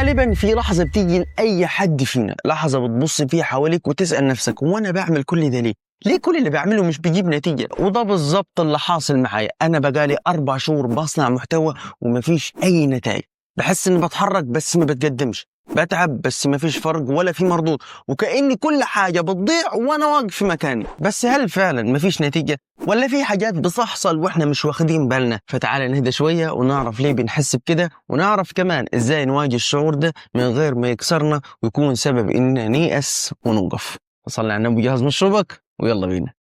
غالبا في لحظة بتيجي لأي حد فينا، لحظة بتبص فيها حواليك وتسأل نفسك هو أنا بعمل كل ده ليه؟ ليه كل اللي بعمله مش بيجيب نتيجة؟ وده بالظبط اللي حاصل معايا. أنا بقالي 4 شهور بصنع محتوى ومفيش أي نتائج. بحس إني بتحرك بس ما بتقدمش، بتعب بس مفيش فرق ولا في مردود، وكأن كل حاجة بتضيع وأنا واقف في مكاني. بس هل فعلا مفيش نتيجة؟ ولا في حاجات بتحصل واحنا مش واخدين بالنا؟ فتعالى نهدى شوية ونعرف ليه بنحس بكده، ونعرف كمان ازاي نواجه الشعور ده من غير ما يكسرنا ويكون سبب اننا نيأس ونوقف. صلي على النبي، جهز مشروبك ويلا بينا.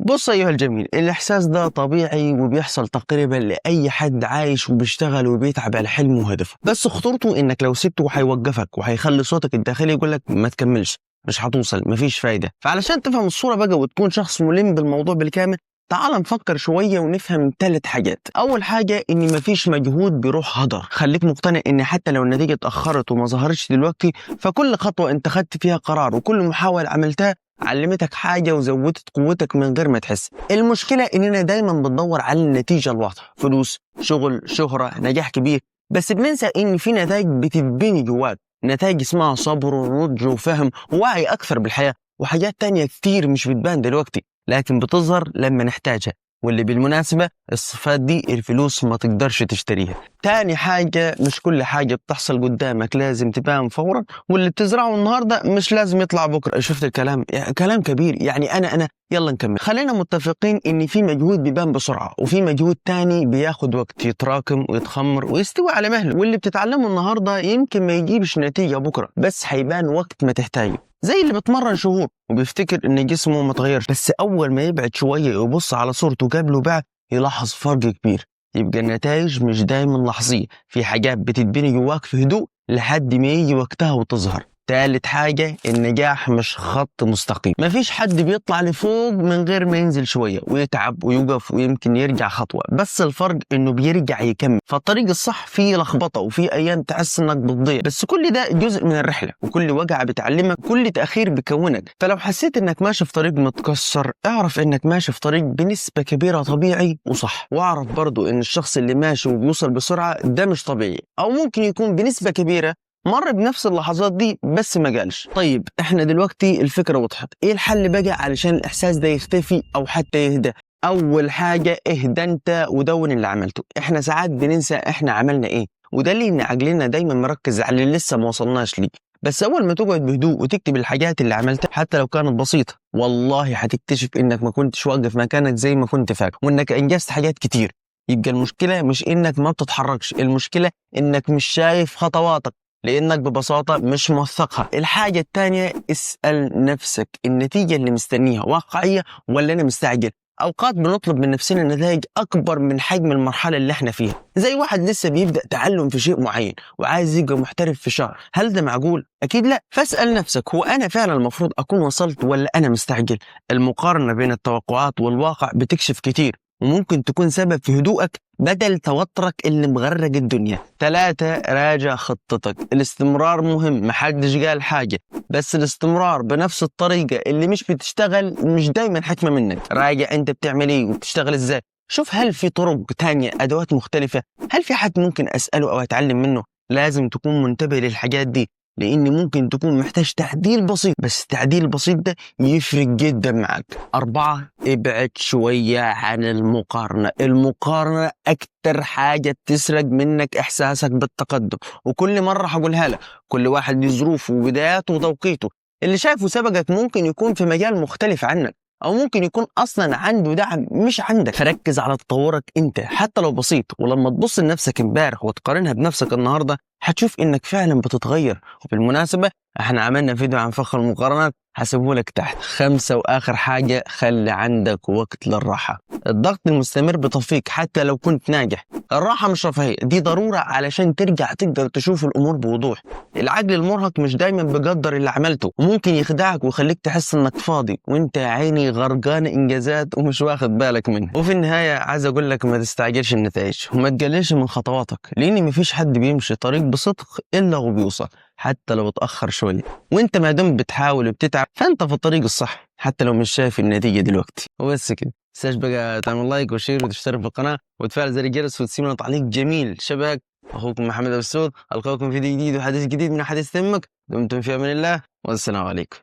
بص أيها الجميل، الإحساس ده طبيعي وبيحصل تقريبا لأي حد عايش وبيشتغل وبيتعب على حلمه وهدفه، بس خطورته إنك لو سبته هيوقفك وهيخلي صوتك الداخلي يقولك ما تكملش، مش هتوصل، مفيش فايدة. فعلشان تفهم الصورة بقى وتكون شخص ملم بالموضوع بالكامل، تعال نفكر شوية ونفهم 3 حاجات. أول حاجة إن مفيش مجهود بيروح هدر. خليك مقتنع إن حتى لو النتيجة اتأخرت وما ظهرتش دلوقتي، فكل خطوة أنت خدت فيها قرار وكل محاولة عملتها علمتك حاجة وزودت قوتك من غير ما تحس. المشكلة إننا دايما بندور على النتيجة الواضحة، فلوس، شغل، شهرة، نجاح كبير، بس بننسى إن في نتائج بتتبني جواك، نتائج اسمها صبر ونضج وفهم ووعي أكثر بالحياة، وحاجات تانية كتير مش بتبان دلوقتي لكن بتظهر لما نحتاجها. واللي بالمناسبة الصفات دي الفلوس ما تقدرش تشتريها. تاني حاجة، مش كل حاجة بتحصل قدامك لازم تبان فورا، واللي بتزرعه النهاردة مش لازم يطلع بكرة. شفت الكلام؟ يعني كلام كبير. يعني أنا يلا نكمل. خلينا متفقين إن في مجهود بيبان بسرعة وفي مجهود تاني بياخد وقت يتراكم ويتخمر ويستوي على مهله، واللي بتتعلمه النهاردة يمكن ما يجيبش نتيجة بكرة بس هيبان وقت ما تحتاجه. زي اللي بتمرن شهور وبيفتكر ان جسمه متغيرش، بس اول ما يبعد شويه ويبص على صورته قبل وبعد يلاحظ فرق كبير. يبقى النتائج مش دايما لحظيه، في حاجات بتتبني جواك في هدوء لحد ما يجي وقتها وتظهر. تالت حاجة، النجاح مش خط مستقيم. مفيش حد بيطلع لفوق من غير ما ينزل شوية ويتعب ويوقف ويمكن يرجع خطوة، بس الفرق انه بيرجع يكمل. فالطريق الصح فيه لخبطة وفيه ايام تحس انك بتضيع، بس كل ده جزء من الرحلة، وكل وجعة بتعلمك، كل تأخير بيكونك. فلو حسيت انك ماشي في طريق متكسر، اعرف انك ماشي في طريق بنسبة كبيرة طبيعي وصح. واعرف برضو ان الشخص اللي ماشي وبيوصل بسرعة ده مش طبيعي، او ممكن يكون بنسبة كبيرة مر بنفس اللحظات دي بس ما قالش. طيب احنا دلوقتي الفكرة وضحت، ايه الحل بقى علشان الاحساس ده يختفي او حتى يهدى؟ اول حاجة، اهدى انت ودون اللي عملته. احنا ساعات بننسى احنا عملنا ايه، وده ليه ان عقلنا دايما مركز على اللي لسه ما وصلناش ليه. بس اول ما تقعد بهدوء وتكتب الحاجات اللي عملتها حتى لو كانت بسيطة، والله هتكتشف انك ما كنتش واقف مكانك زي ما كنت فاكر، وانك انجزت حاجات كتير. يبقى المشكلة مش انك ما بتتحركش، المشكلة انك مش شايف خطواتك لأنك ببساطة مش موثقها. الحاجة التانية، اسأل نفسك النتيجة اللي مستنيها واقعية ولا أنا مستعجل؟ أوقات بنطلب من نفسنا نتائج أكبر من حجم المرحلة اللي احنا فيها، زي واحد لسه بيبدأ تعلم في شيء معين وعايز يبقى محترف في شهر. هل ده معقول؟ أكيد لا. فاسأل نفسك هو أنا فعلا المفروض أكون وصلت ولا أنا مستعجل؟ المقارنة بين التوقعات والواقع بتكشف كتير وممكن تكون سبب في هدوءك بدل توترك اللي مغرق الدنيا. 3، راجع خطتك. الاستمرار مهم، محدش قال حاجة، بس الاستمرار بنفس الطريقة اللي مش بتشتغل مش دايما حكمة منك. راجع انت بتعمل ايه وبتشتغل ازاي، شوف هل في طرق تانية، ادوات مختلفة، هل في حد ممكن اسأله او اتعلم منه. لازم تكون منتبه للحاجات دي لأن ممكن تكون محتاج تعديل بسيط، بس التعديل البسيط ده يفرق جدا معك. 4، ابعد شوية عن المقارنة. المقارنة أكتر حاجة بتسرق منك إحساسك بالتقدم، وكل مرة هقولها لك، كل واحد له ظروفه وبداياته وتوقيته. اللي شايفه سبقك ممكن يكون في مجال مختلف عنك، أو ممكن يكون أصلا عنده دعم مش عندك. فركز على تطورك أنت حتى لو بسيط، ولما تبص لنفسك امبارح وتقارنها بنفسك النهاردة هتشوف إنك فعلا بتتغير. وبالمناسبة احنا عملنا فيديو عن فخ المقارنات هسيبه لك تحت. 5، وآخر حاجة، خلي عندك وقت للراحة. الضغط المستمر بيطفيك حتى لو كنت ناجح. الراحة مش رفاهية، دي ضرورة علشان ترجع تقدر تشوف الأمور بوضوح. العقل المرهق مش دايما بيقدر اللي عملته، وممكن يخدعك ويخليك تحس انك فاضي وانت يا عيني غرقان انجازات ومش واخد بالك منها. وفي النهاية عايز اقول لك ما تستعجلش النتائج وما تقللش من خطواتك، لان مفيش حد بيمشي طريق بصدق الا وبيوصل. حتى لو اتأخر شوية. وانت ما دام بتحاول وبتتعب فانت في الطريق الصح حتى لو مش شايف النتيجة دلوقتي. وبس كده، متنساش بقى تعمل لايك وشير وتشترك في القناة وتفعل زر الجرس وتسيب لنا تعليق جميل شبهك. اخوكم محمد ابو السود، القاكم في فيديو جديد وحديث جديد من حديث تمك. دمتم في امان الله والسلام عليكم.